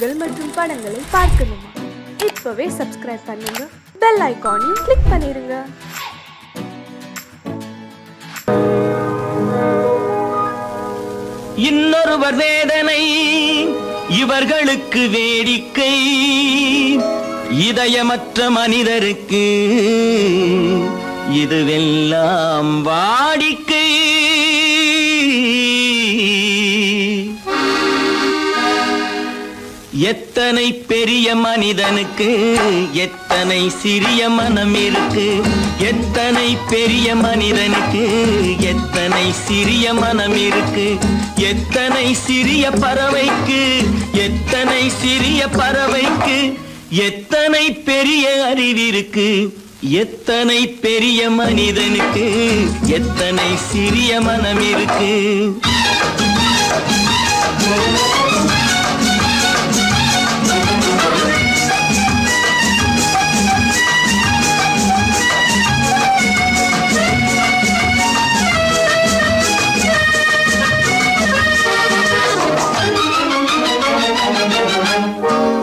நிகழ்ச்சிகள் மற்றும் படங்களை பார்க்கணுமா? இப்பவே சப்ஸ்கிரைப் பண்ணுங்க, பெல் ஐகானையும் கிளிக் பண்ணிருங்க. இன்னொருவர் வேதனை இவர்களுக்கு வேடிக்கை, இதயமற்ற மனிதருக்கு இதுவெல்லாம் வாடிக்கை. எத்தனை பெரிய மனிதனுக்கு எத்தனை சிறிய மனம் இருக்கு, எத்தனை பெரிய மனிதனுக்கு எத்தனை சிறிய மனம் இருக்கு, எத்தனை சிறிய பறவைக்கு எத்தனை சிறிய பறவைக்கு எத்தனை பெரிய அறிவிருக்கு, எத்தனை பெரிய மனிதனுக்கு எத்தனை சிறிய மனம் இருக்கு.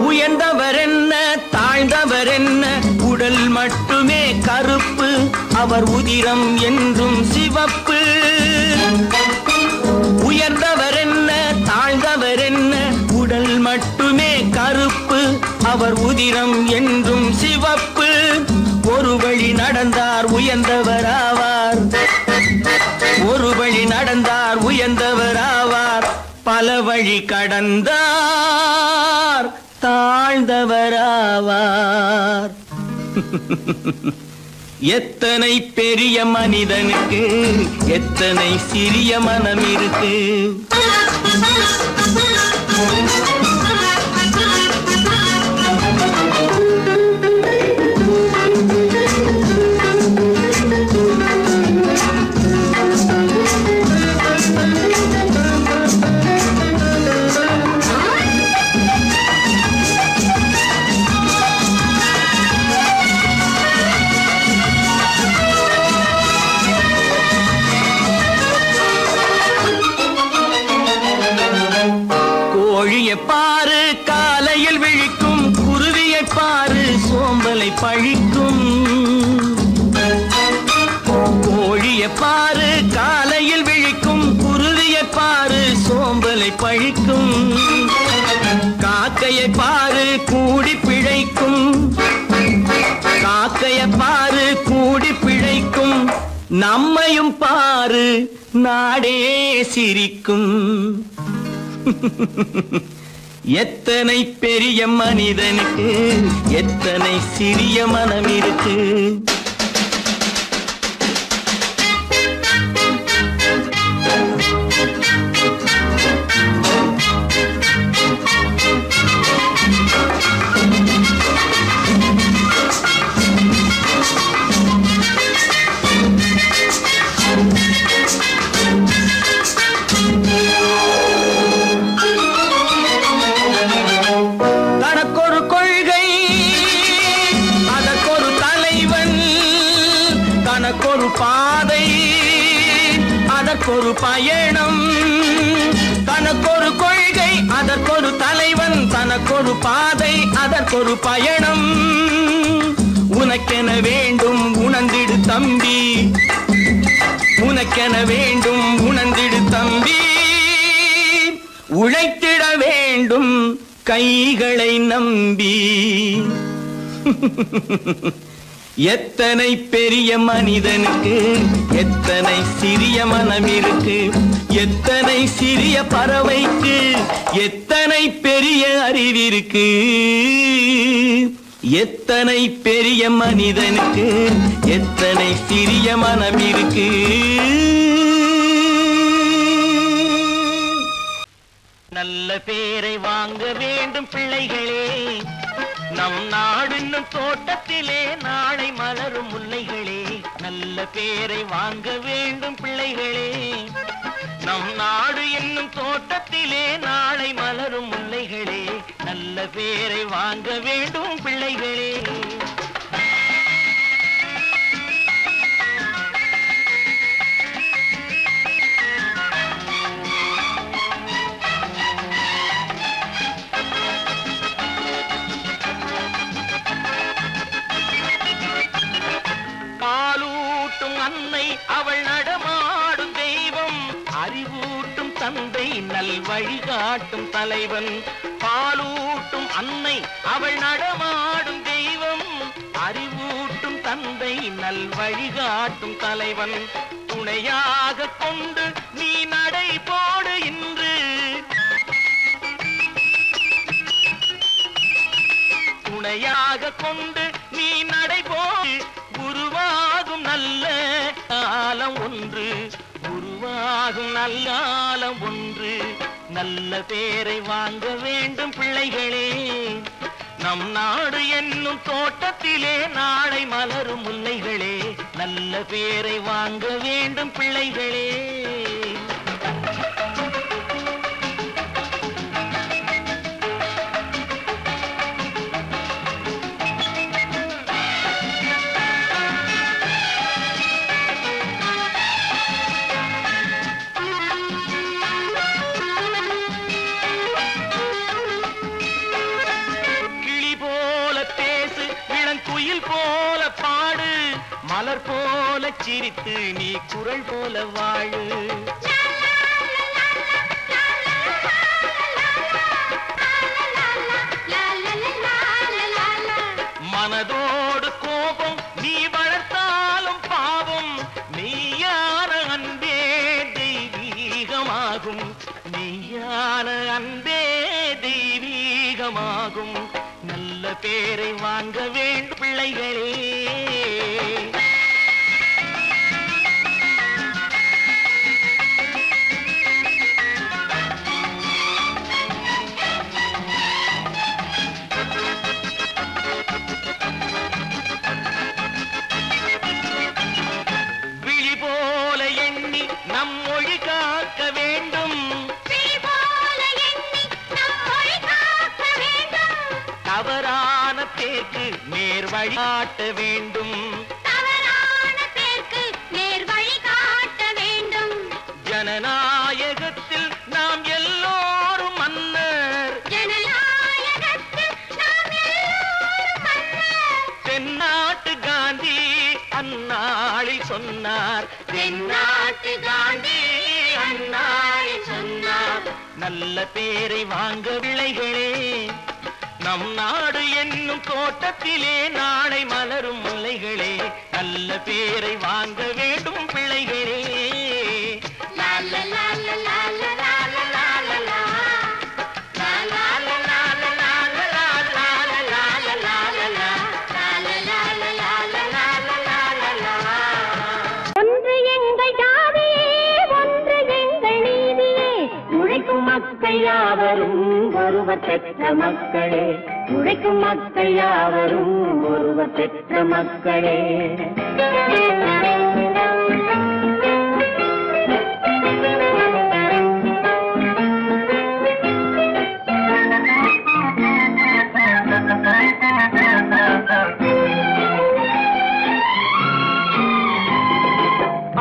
உயர்ந்தவர் என்ன தாழ்ந்தவர் என்ன, உடல் மட்டுமே கருப்பு, அவர் உதிரம் என்றும் சிவப்பு. உயர்ந்தவர் என்ன தாழ்ந்தவர் என்ன, உடல் மட்டுமே கருப்பு, அவர் உதிரம் என்றும் சிவப்பு. ஒரு வழி நடந்தார் உயர்ந்தவர் ஆவார், ஒரு வழி நடந்தார் உயர்ந்தவர் ஆவார், பல வழி கடந்தார் தாழ்ந்தவராவார். எத்தனை பெரிய மனிதனுக்கு எத்தனை சிறிய மனம் இருக்கு. கோழியை பாரு காலையில் விழிக்கும், குருவியை பாரு சோம்பலை பழிக்கும். கோழியை பாரு காலையில் விழிக்கும், குருவியை பாரு சோம்பலை பழிக்கும். காக்கையை பாரு கூடி பிழைக்கும், காக்கையை பாரு கூடி பிழைக்கும். நம்மையும் பாரு நாடே சிரிக்கும். எத்தனை பெரிய மனிதனுக்கு எத்தனை சிறிய மனம் இருக்கு. தனக்கொரு கொள்கை அதற்கொரு தலைவன், தனக்கொரு பாதை அதற்கொரு பயணம். தனக்கொரு கொள்கை அதற்கொரு தலைவன், தனக்கொரு பாதை அதற்கொரு பயணம். உனக்கென வேண்டும் உணர்ந்திடு தம்பி, உனக்கென வேண்டும் உணர்ந்திடு தம்பி. உழைத்திட வேண்டும் கைகளை நம்பி. எத்தனை பெரிய மனிதனுக்கு எத்தனை சிறிய மனம் இருக்கு, எத்தனை சிறிய பறவைக்கு எத்தனை பெரிய அறிவிருக்கு, எத்தனை பெரிய மனிதனுக்கு எத்தனை சிறிய மனம் இருக்கு. நல்ல பேரை வாங்க வேண்டும் பிள்ளைகளே, நம் நாடு என்னும் தோட்டத்திலே நாளை மலரும் முல்லைகளே. நல்ல பேரை வாங்க வேண்டும் பிள்ளைகளே, நம் நாடு என்னும் தோட்டத்திலே நாளை மலரும் முல்லைகளே. நல்ல பேரை வாங்க வேண்டும் பிள்ளைகளே. நல் வழிகாட்டும் தலைவன். பாலூட்டும் அன்னை அவள் நடமாடும் தெய்வம். அறிவூட்டும் தந்தை நல் வழிகாட்டும் தலைவன். துணையாக கொண்டு நீ நடை போடு இன்று. துணையாக கொண்டு நீ நடை போடு. உருவாகும் நல்ல காலம் ஒன்று. உருவாகும் நல்ல காலம் ஒன்று. நல்ல பேரை வாங்க வேண்டும் பிள்ளைகளே. நம் நாடு என்னும் தோட்டத்திலே நாளை மலரும் முல்லைகளே. நல்ல பேரை வாங்க வேண்டும் பிள்ளைகளே. போல பாடு, மலர் போல சிரித்து நீ குரல் போல வாழு. மனதோடு கோபம் நீ வளர்த்தாலும் பாவம். மெய்யான அன்பே தெய்வீகமாகும். மெய்யான அன்பே தெய்வீகமாகும். நல்ல பேரை வாங்க வேண்டும் பிள்ளைகளே. விழி போல எண்ணி நம் மொழி காக்க வேண்டும். தவறான பேருக்கு நேர் வழிகாட்ட வேண்டும். ஜனநாயகத்தில் நாம் எல்லோரும் மன்னர். தென்னாட்டு காந்தி அந்நாளில் சொன்னார். தென்னாட்டு காந்தி அந்நாளில் சொன்னார். நல்ல பேரை வாங்க பிள்ளைகளே. நம் நாடு என்னும் தோட்டத்திலே நாளை மலரும் முல்லைகளே. நல்ல பேரை வாங்க வேண்டும் பிள்ளைகளே. ஒன்று எங்கள் ஜாதியே, ஒன்று எங்கள் நீதியே. உழைக்கும் மக்கள் யாவரும் ஒருவர் பெற்ற மக்களே. உழைக்கும் மக்கள் யாவரும் ஒருவர் பெற்ற மக்களே.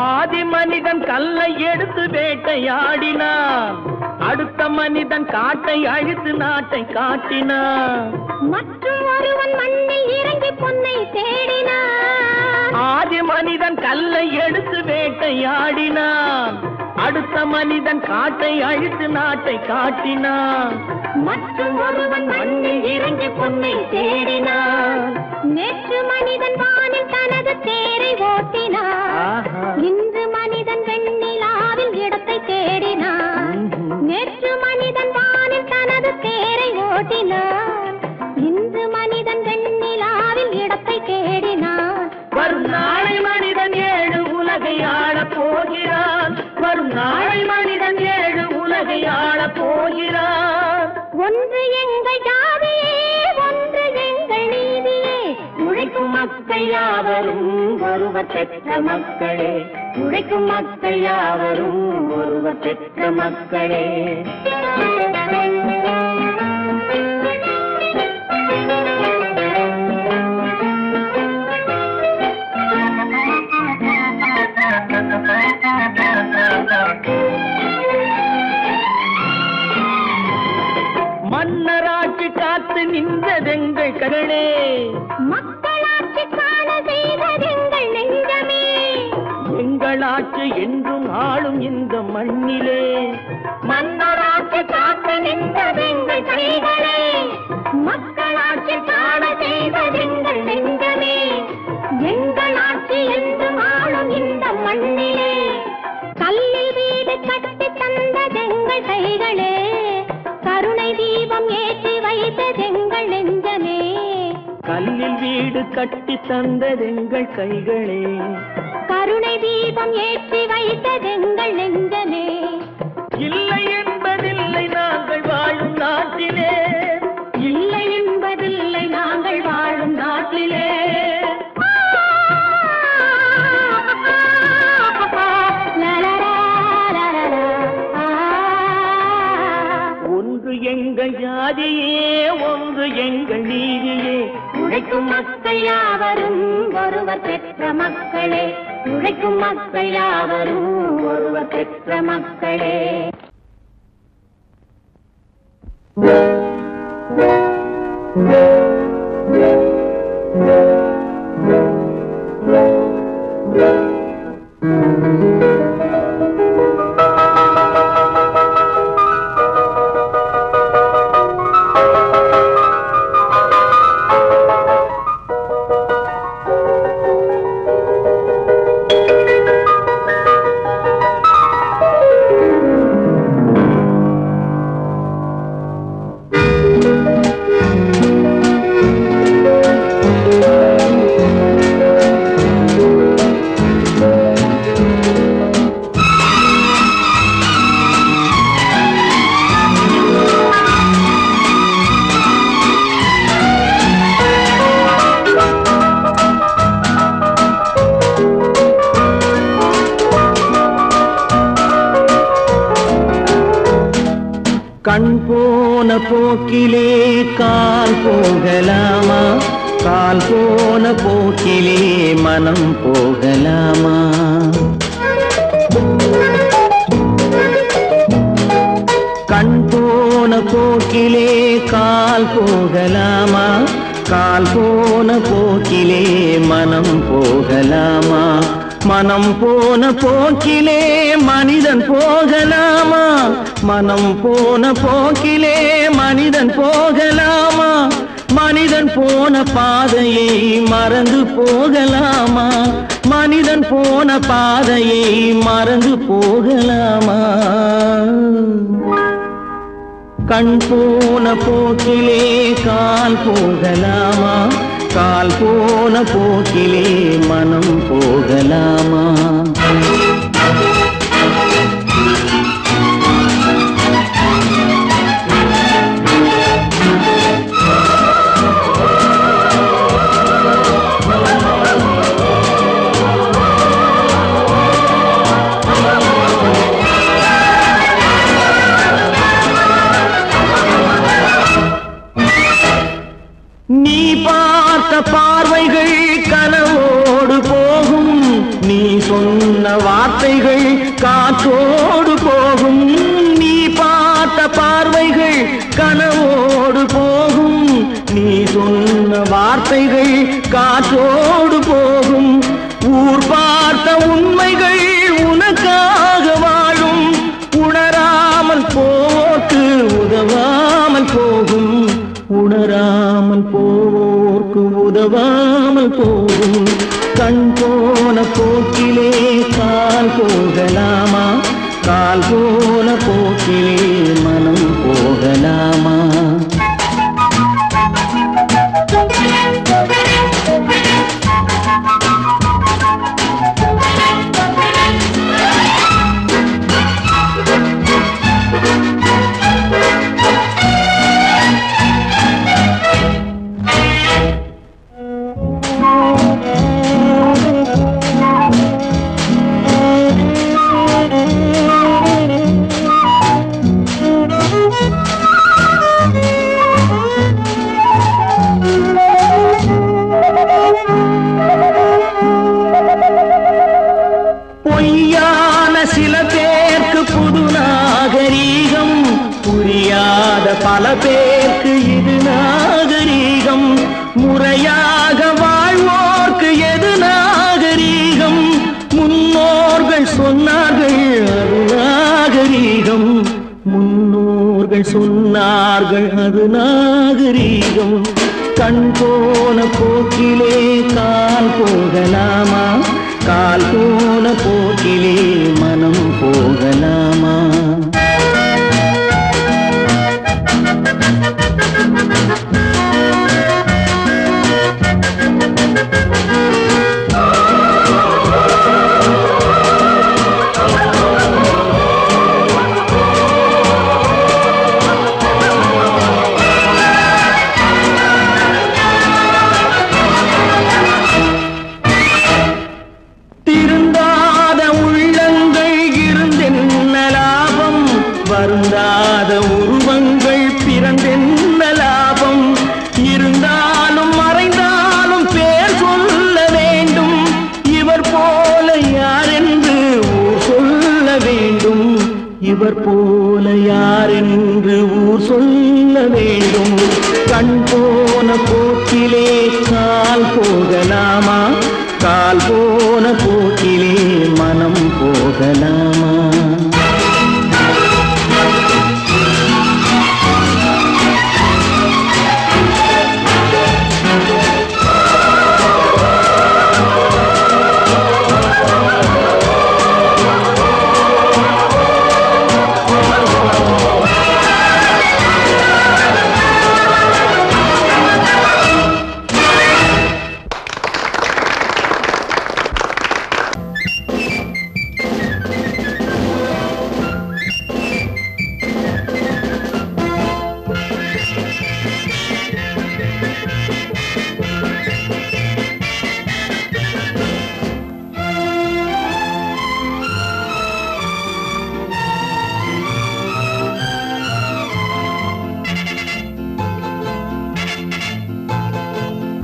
ஆதி மனிதன் கல்லை எடுத்து வேட்டையாடினான். அடுத்த மனிதன் காட்டை அழித்து நாட்டை காட்டினான். மற்றும் ஒருவன் மண்ணில் இறங்கி பொன்னை தேடினான். ஆதி மனிதன் கல்லை எடுத்து வேட்டையாடினான். அடுத்த மனிதன் காட்டை அழித்து நாட்டை காட்டினான். மற்றும் ஒருவன் மண்ணில் இறங்கி பொன்னை தேடினான். நேற்று மனிதன் வானில் தனது தேரை ஓட்டினான். இன்று மனிதன் வெண்ணிலாவில் இடத்தை தேடினான். நேற்று மனிதன் வானில் தனது தேரை ஓட்டினான். இன்று மனிதன் வெண்ணிலாவில் இடத்தை தேடினான். வரும் நாளை மனிதன் 7 உலகை ஆளப் போகிறான். வரும் நாளை மனிதன் 7 உலகை ஆளப் போகிறான். ஒன்று எங்கள் ஜாதியே, ஒன்று எங்கள் நீதியே. உழைக்கும் மக்கள் யாவரும் ஒருவர் பெற்ற மக்களே. உழைக்கும் மக்கள் யாவரும் ஒருவர் பெற்ற மக்களே. மன்னராட்சி காத்து நின்றதெங்கள் கரளே. மக்களாட்சி காண செய்ததெங்கள் நெஞ்சமே. எங்கள் மன்னராட்சி என்றும் ஆளும் இந்த மண்ணிலே மன்னராட்சி காக்க நின்றதெங்கள் கைகளே மக்களாட்சி காண செய்ததெங்கள் நெஞ்சமே எங்கள் ஆட்சி என்றும் ஆளும் இந்த மண்ணிலே கல்லில் வீடு கட்டி தந்ததெங்கள் கைகளே கருணை தீபம் ஏற்றி வைத்ததெங்கள் நெஞ்சமே கல்லில் வீடு கட்டி தந்ததெங்கள் கைகளே கருணை தீபம் ஏற்றி வைத்ததெங்கள் நெஞ்சமே இல்லை என்பதில்லை நாங்கள் வாழும் நாட்டிலே இல்லை என்பதில்லை நாங்கள் வாழும் நாட்டிலே ஒன்று எங்கள் ஜாதியே ஒன்று எங்கள் நீதியே உழைக்கும் மக்கள் யாவரும் ஒருவர் பெற்ற மக்களே உழைக்கும் மக்கள் யாவரும் ஒருவர் பெற்ற மக்களே கண் போன போக்கிலே கால் போகலாமா கால் போன போக்கிலே மனம் போகலாமா கண் போன போக்கிலே கால் போகலாமா கால் போன போக்கிலே மனம் போகலாமா மனம் போன போக்கிலே மனிதன் போகலாமா மனம் போன போக்கிலே மனிதன் போகலாமா மனிதன் போன பாதையை மறந்து போகலாமா மனிதன் போன பாதையை மறந்து போகலாமா கண் போன போக்கிலே கால் போகலாமா கால் போன போக்கிலே மனம் போகலாமா நீ பார்த்த பார்வைகள் கனவோடு போகும் நீ சொன்ன வார்த்தைகள் காற்றோடு போகும் நீ பார்த்த பார்வைகள் கனவோடு போகும் நீ சொன்ன வார்த்தைகள் காற்றோடு போகும் ஊர் பார்த்த உண்மைகள் உனக்காக வாழும் உணராமல் போக்கு உதவாமல் போகும் உணராமல் போர்க்கு உதவாமல் போகும் கண் போன போக்கிலே கால் போகலாமா கால் போன போக்கிலே மனம் போகலாமா பொய்யான சில பேருக்கு புது நாகரீகம் புரியாத பல பேருக்கு இது நாகரீகம் முறையாக வாழ்வோர்க்கு எது நாகரீகம் முன்னோர்கள் மக்கள் சொன்னார்கள் அது நாகரீகம். கண் போன போக்கிலே கால் போகலாமா, கால் போன போக்கிலே மனம் போகலாமா? வருந்தாத உருவங்கள் பிறந்தென்ன லாபம்? இருந்தாலும் மறைந்தாலும் பேர் சொல்ல வேண்டும். இவர் போல யாரென்று ஊர் சொல்ல வேண்டும். இவர் போல யாரென்று ஊர் சொல்ல வேண்டும். கண் போன போக்கிலே கால் போகலாமா, கால் போன போக்கிலே மனம் போகலாமா?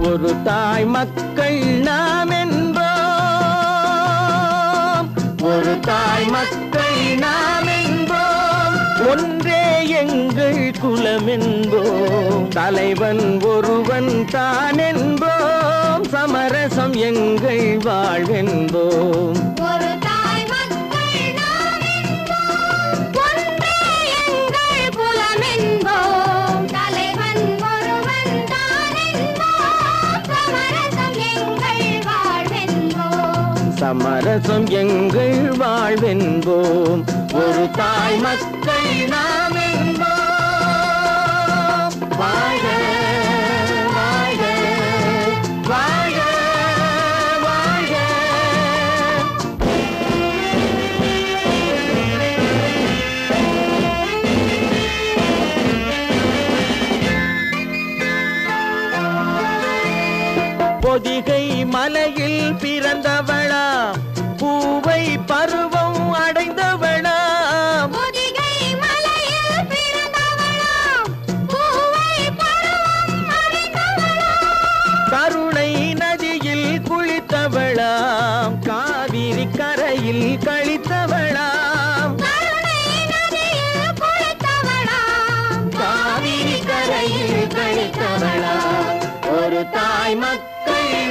ஒரு தாய் மக்கள் நாம் என்போம், ஒரு தாய் மக்கள் நாம் என்போம், ஒன்றே எங்கள் குலம் என்போம், தலைவன் ஒருவன் தான் என்போம், சமரசம் எங்கள் வாழ்வென்போம். சமரசம் எங்கள் வாழ்வென்போம், ஒரு தாய் மக்கள் நாம் என்போம். வாழ்க வாழ்க வாழ்க வாழ்க. பொதிகை மலையில் பிறந்தவளா, பூவை பருவம் அடைந்தவளா, பொதிகை மலையில் பிறந்தவளா, பூவை பருவம் அடைந்தவளா, கருணை நதியில் குளித்தவளா, காவிரி கரையில் கழித்தவளா, கருணை நதியில் குளித்தவளா, காவிரி கரையில் கழித்தவளா, ஒரு தாய் மக்கள்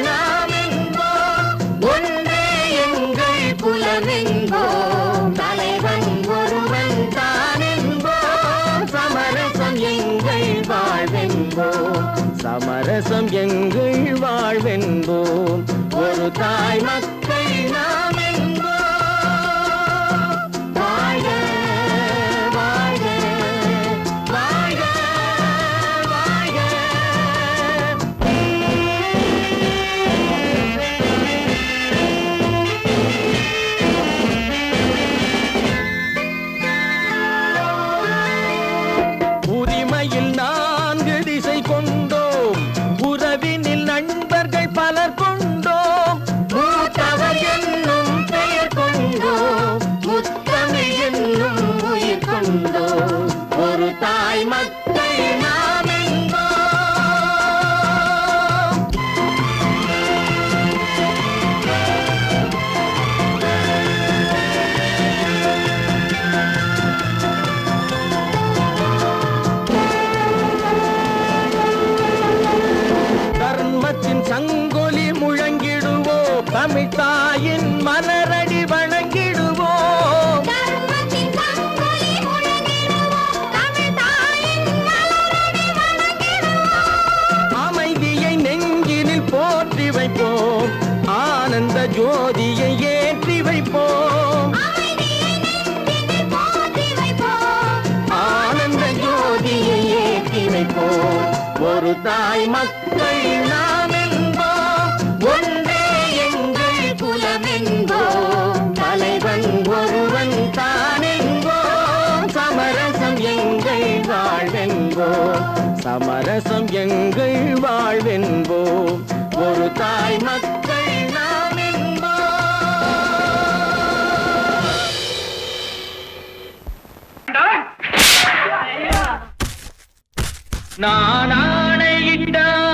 நாம் என்போம், ஒன்றே எங்கள் குலம் என்போம், தலைவன் ஒருவன் தான் என்போம், சமரசம் எங்கள் வாழ்வென்போம், சமரசம் எங்கள் வாழ்வென்போம், ஒரு தாய் மக்கள் நாம் என்போம். வாழ்க வாழ்க வாழ்க வாழ்க. உரிமையில் 4 திசை கொண்டோம், உறவினில் நண்பர்கள் பலர் கொண்டோம், மூத்தவர் என்னும் பெயர் கொண்டோம், முத்தமிழ் என்னும் உயிர் கொண்டோம், ஒரு தாய் மக்கள் நாம் என்போம். தர்மத்தின் சங்கொலி முழங்கிடுவோம், தமிழ் தாயின் மலரடி வணங்கிடுவோம், தர்மத்தின் சங்கொலி முழங்கிடுவோம், தமிழ் தாயின் என்போம், ஒரு தாய் மக்கள் நாம் என்போம், ஒன்றே எங்கள் குலம் என்போம், தலைவன் ஒருவன் தான் என்போம், சமரசம் எங்கள் வாழ்வென்போம், சமரசம் எங்கள் வாழ்வென்போம், ஒரு தாய் மக்கள் நாம் என்போம். நான் ஆணையிட்டால்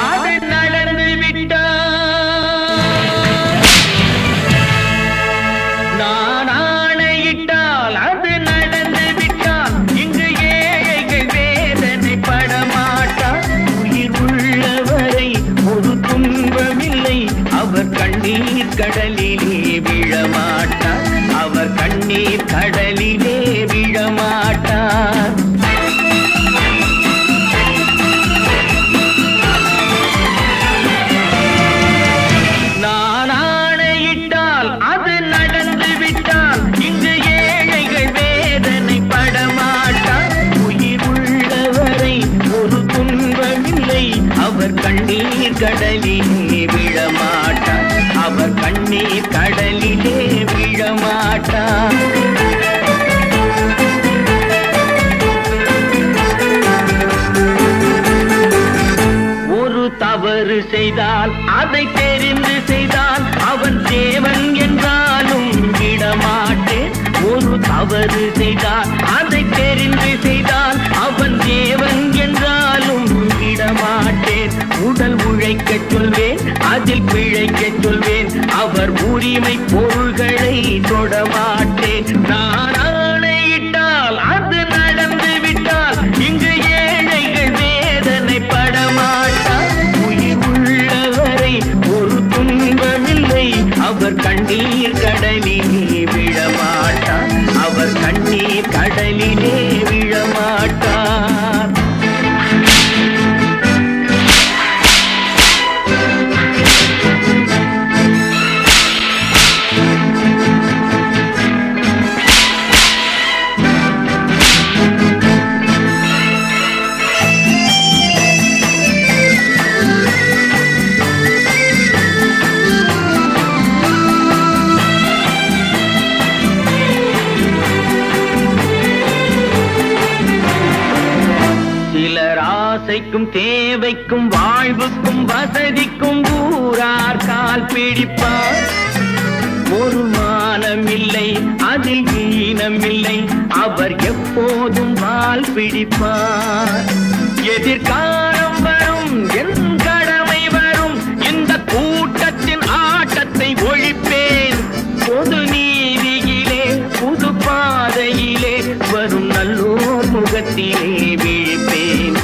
அது நடந்து விட்டால், நான் ஆணையிட்டால் அது நடந்து விட்டால், இங்கு ஏழைகள் வேதனை படமாட்டார், உயிர் உள்ளவரை ஒரு துன்பமில்லை, அவர் கண்ணீர் கடலிலே விழமாட்டார், அவர் கண்ணீர் கடலிலே விழமாட்டார். நான் ஆணையிட்டால் அது நடந்து விட்டால், இங்கு ஏழைகள் வேதனை படமாட்டார், உயிர் உள்ளவரை ஒரு துன்பமில்லை, அவர் கண்ணீர் கடலிலே விழமாட்டார், அவர் கண்ணீர் கடலிலே விழமாட்டார். ஒரு தவறு செய்தால் அதை தெரிந்து செய்தால் அவன் தேவன் என்றாலும் விடமாட்டேன், ஒரு தவறு செய்தால் அதை தெரிந்து செய்தால் அவன் தேவன் என்றாலும் விடமாட்டேன், உடல் உழைக்கச் சொல்வேன் அதில் பிழைக்கச் சொல்வேன், அவர் உரிமை பொருள்களை தொடமாட்டேன். நான் ஆணையிட்டால் அது நடந்து விட்டால், இங்கு ஏழைகள் வேதனை படமாட்டார், உயிர் உள்ளவரை ஒரு துன்பமில்லை, அவர் கண்ணீர் கடலிலே விழமாட்டார், அவர் கண்ணீர் கடலிலே விழமாட்டார். ஆசைக்கும் தேவைக்கும் வாழ்வுக்கும் வசதிக்கும் ஊரார் கால் பிடிப்பார், ஒரு மானமில்லை அதில் ஈனமில்லை, அவர் எப்போதும் வால் பிடிப்பார். எதிர்காலம் வரும் என் கடமை வரும், இந்த கூட்டத்தின் ஆட்டத்தை ஒழிப்பேன், பொது நீதியிலே புது பாதையிலே வரும் நல்லோர் முகத்திலே விழிப்பேன்,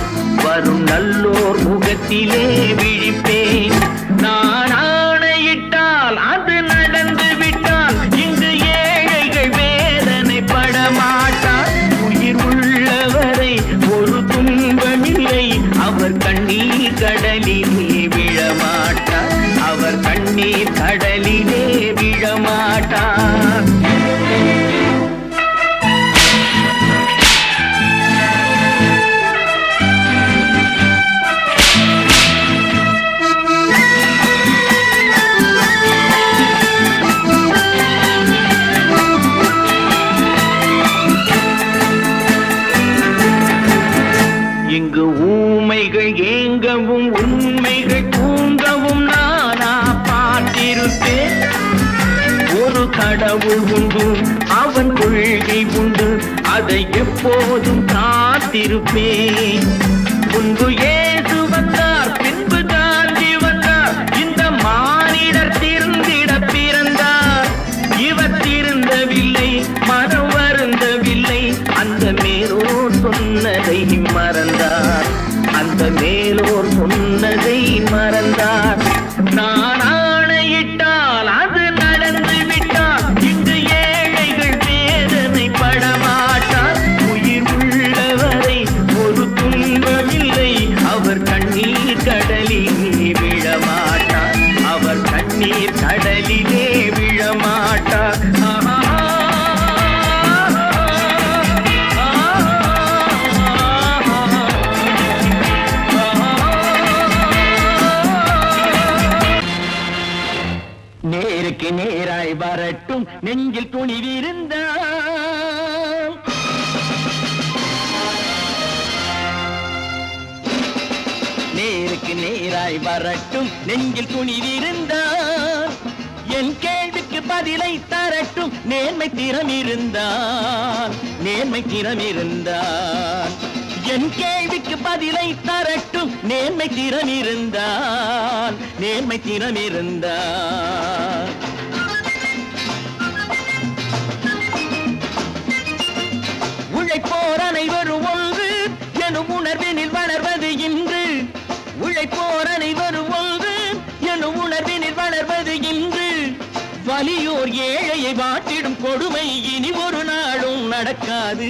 வரும் நல்லோர் முகத்திலே விழிப்பேன். நான் ஆணையிட்டால் அது நடந்து விட்டால், இங்கு ஏழைகள் வேதனை படமாட்டார், உயிர் உள்ளவரை ஒரு துன்பமில்லை, அவர் கண்ணீர் கடலிலே விழமாட்டார், அவர் கண்ணீர் கடலிலே விழமாட்டார். இங்கு ஊமைகள் ஏங்கவும் உண்மைகள் தூங்கவும் நானா பார்த்திருப்பேன், ஒரு கடவுள் உண்டு அவன் கொள்கை உண்டு அதை எப்போதும் காத்திருப்பேன். முன்பு இயேசு வந்தார் பின்பு காந்தி வந்தார், இந்த மானிடர் திருந்திட பிறந்தார், இவர் திருந்தவில்லை மனம் வருந்தவில்லை, அந்த மேலோர் சொன்னதை மறந்தார், அந்த மேலோர் சொன்னதை மறந்தார். நான் ஆணையிட்டால் அது நடந்து விட்டால், இங்கு ஏழைகள் வேதனை படமாட்டார், உயிர் உள்ளவரை ஒரு துன்பமில்லை, அவர் கண்ணீர் கடலிலே விழமாட்டார், அவர் கண்ணீர் கடலிலே விழமாட்டார். வரட்டும் நெஞ்சில் துணிவிருந்தால். நேருக்கு நேராய் வரட்டும் நெஞ்சில் துணிவிருந்தால். என் கேள்விக்கு பதிலை தரட்டும் நேர்மை திறம் இருந்தால். நேர்மை திறம் இருந்தால் என் கேள்விக்கு பதிலை தரட்டும் நேர்மை திறம் இருந்தால். நேர்மை திறம் இருந்தால் உழைப்போர் அனைவரும் ஒன்று எனும் உணர்வினில் வளர்வது இன்று. உழைப்போர் அனைவரும் ஒன்று எனும் உணர்வினில் வளர்வது இன்று. வலியோர் ஏழையை வாட்டிடும் கொடுமை இனி ஒரு நாளும் நடக்காது.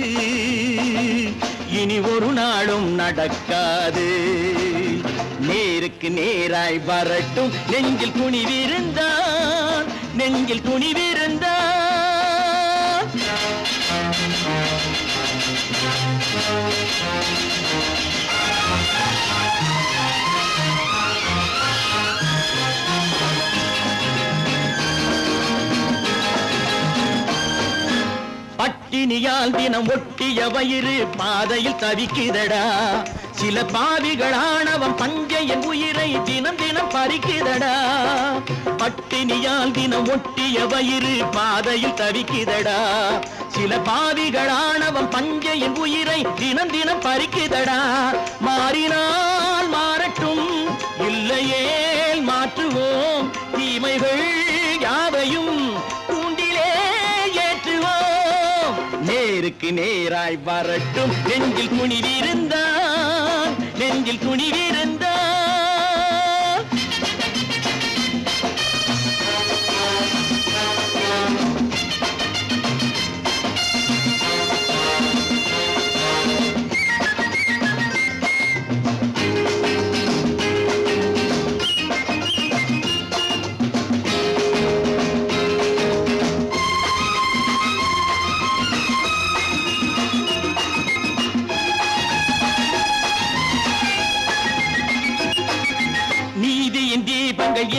இனி ஒரு நாளும் நடக்காது. நேருக்கு நேராய் வரட்டும் நெஞ்சில் துணிவிருந்தால். நெஞ்சில் துணிவிருந்தால் பட்டினியால் தினம் ஒட்டிய வயிறு பாதையில் தவிக்குதடா. சில பாவிகள் ஆணவம் பஞ்சையின் உயிரை தினம் தினம் பறிக்குதடா. பட்டினியால் தினம் ஒட்டிய வயிறு பாதையில் தவிக்குதடா. சில பாவிகள் ஆணவம் பஞ்சையின் உயிரை தினம் தினம் பறிக்குதடா. மாறினால் மாறட்டும் இல்லையே மாற்றுவோம். தீமைகள் யாவையும் தூண்டிலே ஏற்றுவோம். நேருக்கு நேராய் வரட்டும் நெஞ்சில் துணிவிருந்தால். நெஞ்சில் துணிவிருந்தால்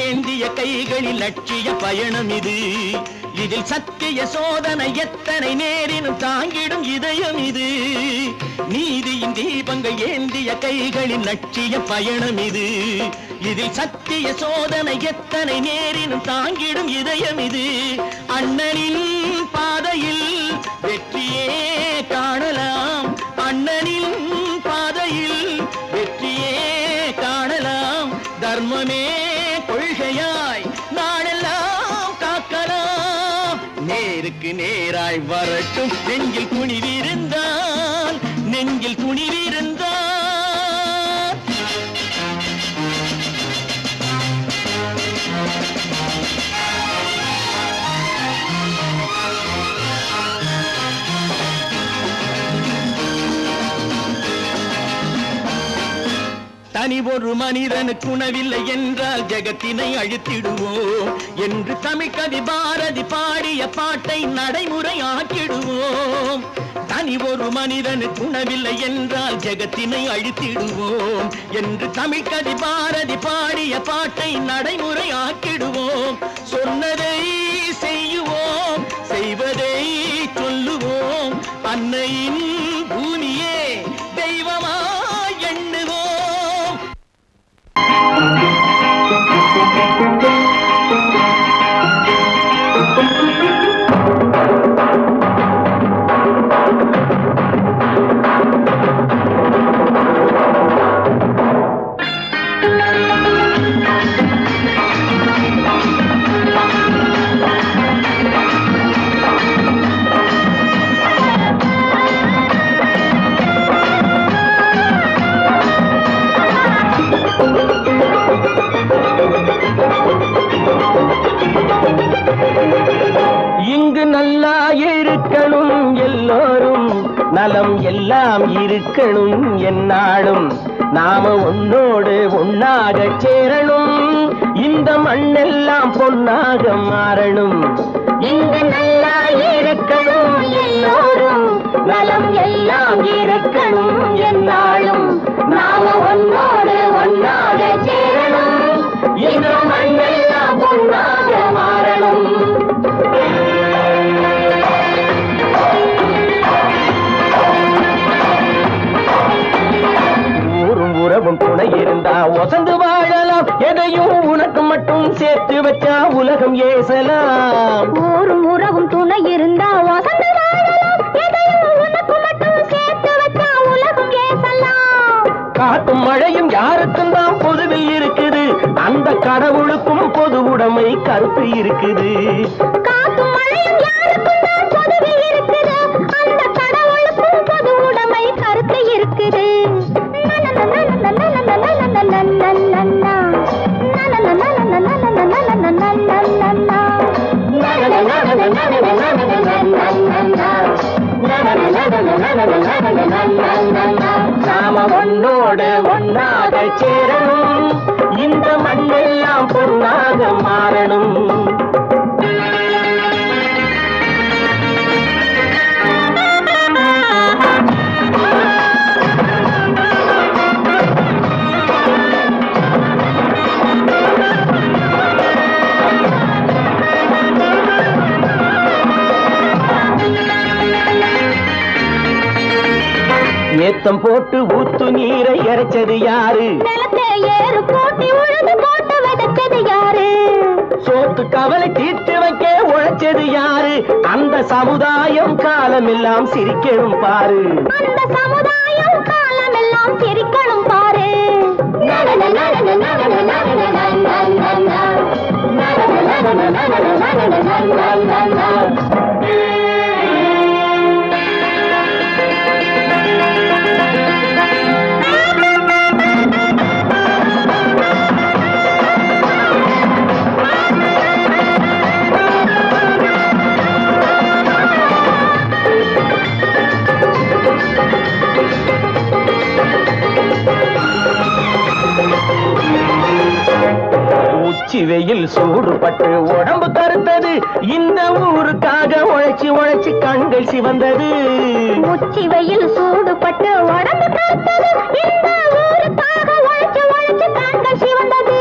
ஏந்திய கைகளில் லட்சிய பயணம் இது. இதில் சத்திய சோதனை எத்தனை நேரினும் தாங்கிடும் இதயம் இது. நீதியின் தீபங்கள் ஏந்திய கைகளில் லட்சிய பயணம் இது. இதில் சத்திய சோதனை எத்தனை நேரினும் தாங்கிடும் இதயம் இது. அண்ணனின் பாதையில் வெற்றியே காணலாம். அண்ணனின் பாதையில் வெற்றியே காணலாம். தர்மமே கொள்கையாய் நாடெல்லாம் காக்கலாம். நேருக்கு நேராய் வரட்டும் நெஞ்சில் துணிவிருந்தால். நெஞ்சில் துணிவிருந்தால் தனி ஒரு மனிதனுக்கு உணவில்லை என்றால் ஜெகத்தினை அழித்திடுவோம் என்று தமிழ் கவி பாரதி பாடிய பாட்டை நடைமுறை ஆக்கிடுவோம். தனி ஒரு மனிதனுக்கு உணவில்லை என்றால் ஜெகத்தினை அழித்திடுவோம் என்று தமிழ் கவி பாரதி பாடிய பாட்டை நடைமுறை ஆக்கிடுவோம். சொன்னதை செய்யுவோம், செய்வதை சொல்லுவோம். அன்னையின் பூமியே தெய்வமா எண்ணுவோம். இங்கு நல்லா இருக்கணும் எல்லோரும், நலம் எல்லாம் இருக்கணும் என்னாலும். நாம ஒன்னோடு ஒன்னாக சேரணும், இந்த மண்ணெல்லாம் பொன்னாக மாறணும். இங்கு நல்லா இருக்கணும் எல்லோரும், நலம் எல்லாம் இருக்கணும் என்னாலும். நாம ஒன்னோடு ஒன்னாக சேரணும், இந்த மண்ணெல்லாம் பொன்னாக மாறணும். ஒசந்து வாழலாம், எதையும் உனக்கு மட்டும் சேர்த்து வச்சா உலகம் ஏசலாம். ஊரும் உறவும் துணை இருந்தா வசந்து வாழலாம், எதையும் உனக்கு மட்டும் சேர்த்து வச்சா உலகம் ஏசலாம். காட்டும் மழையும் யாருக்கும் தான் பொதுவில் இருக்குது, அந்த கடவுளுக்கும் பொது உடைமை கருத்து இருக்குது. காட்டும் மழையும் யாருக்கும் தான் பொதுவில் இருக்குது, அந்த கடவுளுக்கும் பொது உடைமை கருத்து இருக்குது. நாம ஒன்னோடு ஒன்னாக சேரணும், இந்த மண்ணெல்லாம் பொன்னாக மாறணும். ஏத்தம் போட்டு ஊத்து நீரை இறைச்சது யாரு? நிலத்தை ஏறு போட்டி உழுது போட்டு விதைச்சது யாரு? சோத்து கவலை தீர்த்து வைக்க உழைச்சது யாரு? அந்த சமுதாயம் காலமெல்லாம் சிரிக்கணும் பாரு. அந்த சமுதாயம் காலமெல்லாம் சிரிக்கணும் பாரு. உச்சி வெயில் சூடுபட்டு உடம்பு கருத்தது, இந்த ஊருக்காக உழைச்சி உழைச்சி கண்கள் சிவந்தது. உச்சி வெயில் சூடுபட்டு உடம்பு கருத்தது, இந்த ஊருக்காக உழைச்சி உழைச்சி கண்கள் சிவந்தது.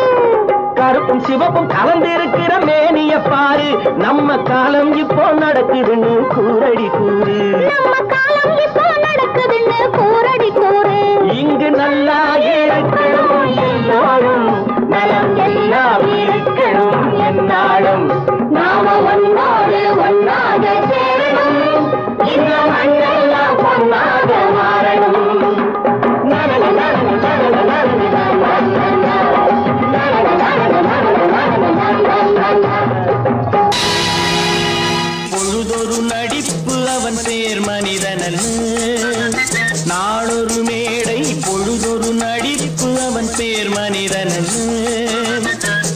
கருப்பும் சிவப்பும் கலந்திருக்கிற மேனிய பாரு, நம்ம காலம் இப்போ நடக்குதுன்னு கூரடி கூறு. நம்ம காலம் இப்போ நடக்குதுன்னு கூரடி கூறு. இங்கு நல்லா இருக்கணும் எல்லாரும், நலம் எல்லாம் இருக்கணும் என்னாலும். நாம ஒன்னோடு ஒன்னாக சேரணும், இந்த மண்ணெல்லாம் பொன்னாக மாறணும். பொழுதொரு நடிப்பு அவன் பேர் மனிதனன், நாளொரு மேடை பொழுதொரு நடிப்பு அவன் பேர் மனிதனன்.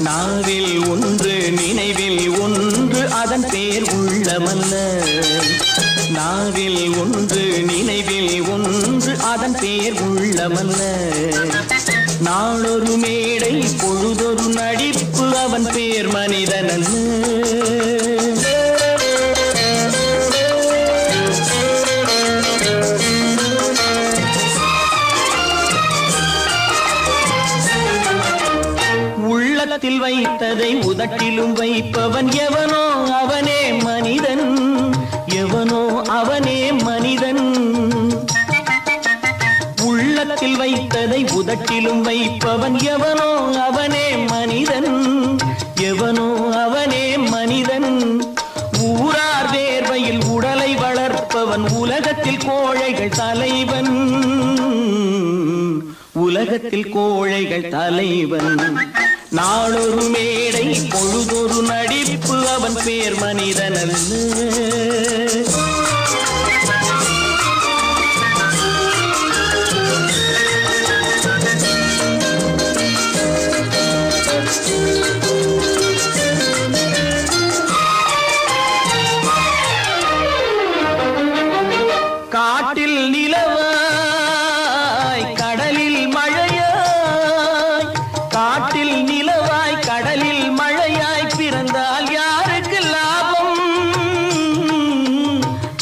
நாவில் ஒன்று நினைவில் ஒன்று அதன் பேர் உள்ளமல்ல, நாவில் ஒன்று நினைவில் ஒன்று அதன் பேர் உள்ளமல்ல. நாளொரு மேடை பொழுதொரு நடிப்பு அவன் பேர் மனிதனன். உள்ளத்தில் வைத்ததை உதட்டிலும் வைப்பவன் எவனோ அவனே மனிதன், எவனோ அவனே மனிதன். உள்ளத்தில் வைத்ததை உதட்டிலும் வைப்பவன் எவனோ அவனே மனிதன், எவனோ அவனே மனிதன். ஊரார் வேர்வையில் உடலை வளர்ப்பவன் உலகத்தில் கோழைகள் தலைவன், உலகத்தில் கோழைகள் தலைவன். நாளொரு மேடை பொழுதொரு நடிப்பு அவன் பேர் மனிதனல்ல. காட்டில் நிலவாய் கடலில் மழையாய், காட்டில் நிலவாய் கடலில் மழையாய் பிறந்தால் யாருக்கு லாபம்,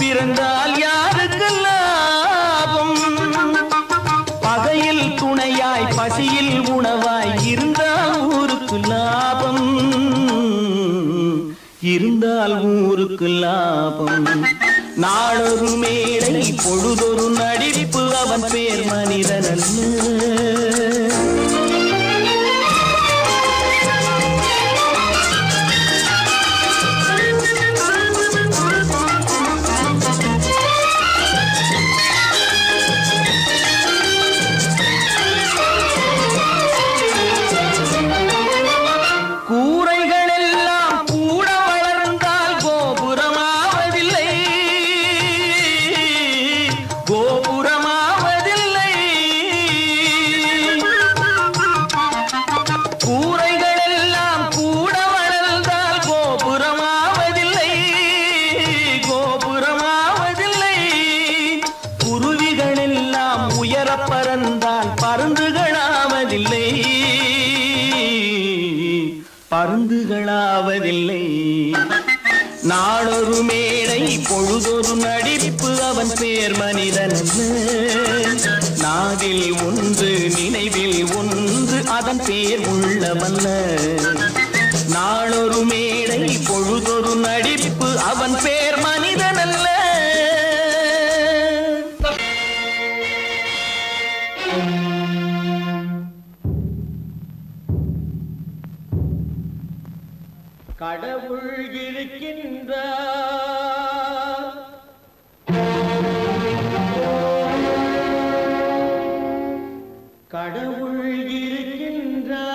பிறந்தால் யாருக்கு லாபம். பகையில் துணையாய் பசியில் உணவாய் இருந்தால் ஊருக்கு லாபம், இருந்தால் ஊருக்கு லாபம். நாளொரு மேடை பொழுதொரு நடிப்பு அவன் பேர் மனிதனல்ல. கோபுரமாவதில்லை. கூரைகள் எல்லாம் கூட வளர்ந்தால் கோபுரமாவதில்லை, கோபுரமாவதில்லை. குருவிகள் எல்லாம் உயர பறந்தால் பருந்துகளாவதில்லை, பருந்துகளாவதில்லை. நாளொரு மேடை பொழுதொரு நடிப்பு அவன் பேர் மனிதன். நாவில் ஒன்று நினைவில் ஒன்று அதன் பேர் உள்ளவல்ல. நாளொரு மேடை பொழுதொரு நடிப்பு அவன் பேர் மனிதன் அல்ல. கடவுள் இருக்கின்றார், கடவுள் இருக்கின்றார்.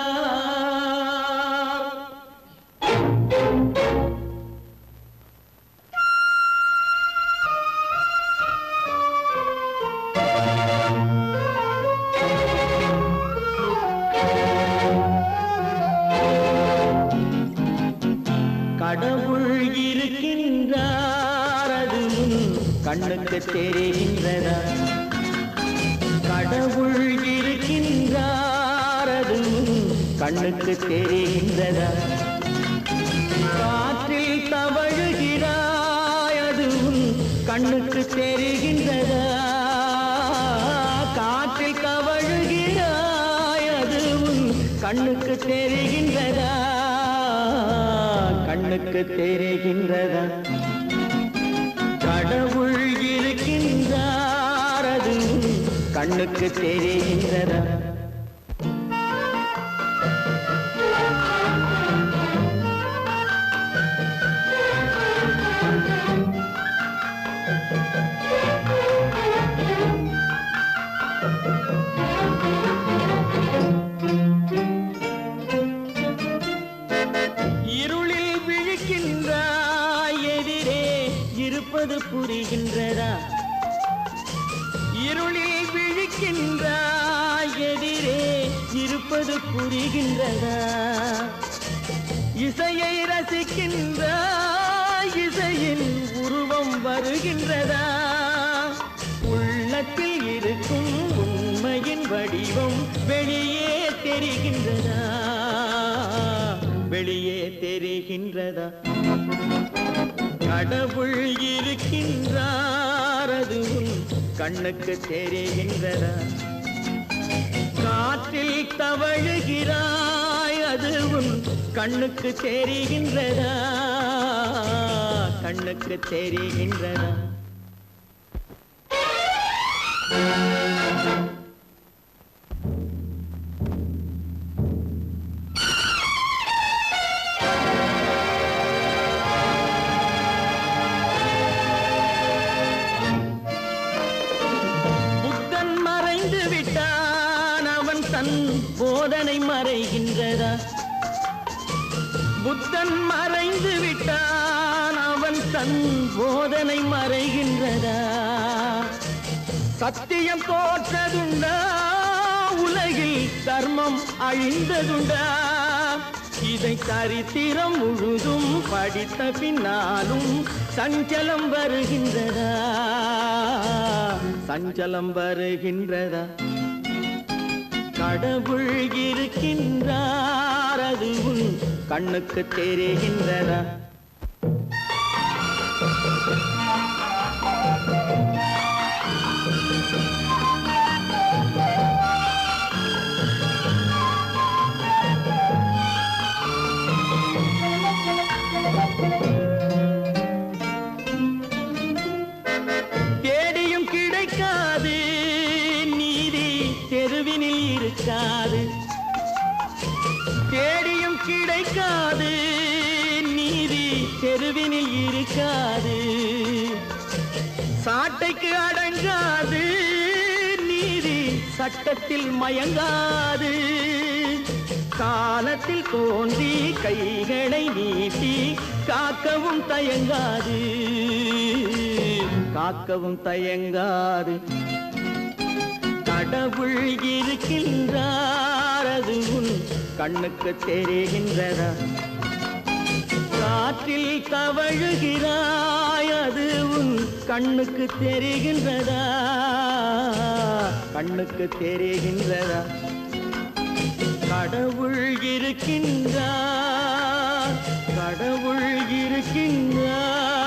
கடவுள் இருக்கின்றார், அது கண்ணுக்கு தெரிகின்றதா? கடவுள் இருக்கின்றார், அது கண்ணுக்கு தெரிகின்றதா? காற்றில் தவழுகிறாய், அது கண்ணுக்கு தெரிகின்றதா? காற்றில் தவழுகிறாய், அது கண்ணுக்கு தெரிகின்றதா? கண்ணுக்கு தெரிகின்றதா? கடவுள் இருக்கின்றார், அது கண்ணுக்கு தெரிகின்றதா? புரிகின்றதா? இருளில் விழிக்கின்றாய், எதிரே இருப்பது புரிகின்றதா? இசையை ரசிக்கின்றாய், இசையின் உருவம் வருகின்றதா? உள்ளத்தில் இருக்கும் உண்மையின் வடிவம் வெளியே தெரிகின்றதா? வெளியே தெரிகின்றதா? கடவுள் இருக்கின்றார், அது கண்ணுக்கு தெரிகின்றதா? காற்றில் தவழுகிறாய், அது கண்ணுக்கு தெரிகின்றதா? கண்ணுக்கு தெரிகின்றதா? போதனை மறைகின்றதா? புத்தன் மறைந்து விட்டான், அவன் தன் போதனை மறைகின்றதா? சத்தியம் தோற்றதுண்டா? உலகில் தர்மம் அழிந்ததுண்டா? இதை சரித்திரம் முழுதும் படித்த பின்னாலும் சஞ்சலம் வருகின்றதா? சஞ்சலம் வருகின்றதா? கடவுள் இருக்கின்றார், அது கண்ணுக்கு தெரிகின்றதா? தேடியும் கிடைக்காது நீதி, தெருவினில் இருக்காது. தேடியும் கிடைக்காது நீதி, தெருவினில் இருக்காது. சாட்டைக்கு அடங்காது நீதி, சட்டத்தில் மயங்காது. காலத்தில் தோன்றி கைகளை நீட்டி காக்கவும் தயங்காது. காக்கவும் தயங்காது. கடவுள் இருக்கின்றார் அது உன் கண்ணுக்கு தெரிகின்றதா? காற்றில் தவழுகிறாய் அது உன் கண்ணுக்கு தெரிகின்றதா? கண்ணுக்கு தெரிகின்றதா? கடவுள் இருக்கின்றார், கடவுள் இருக்கின்றார்.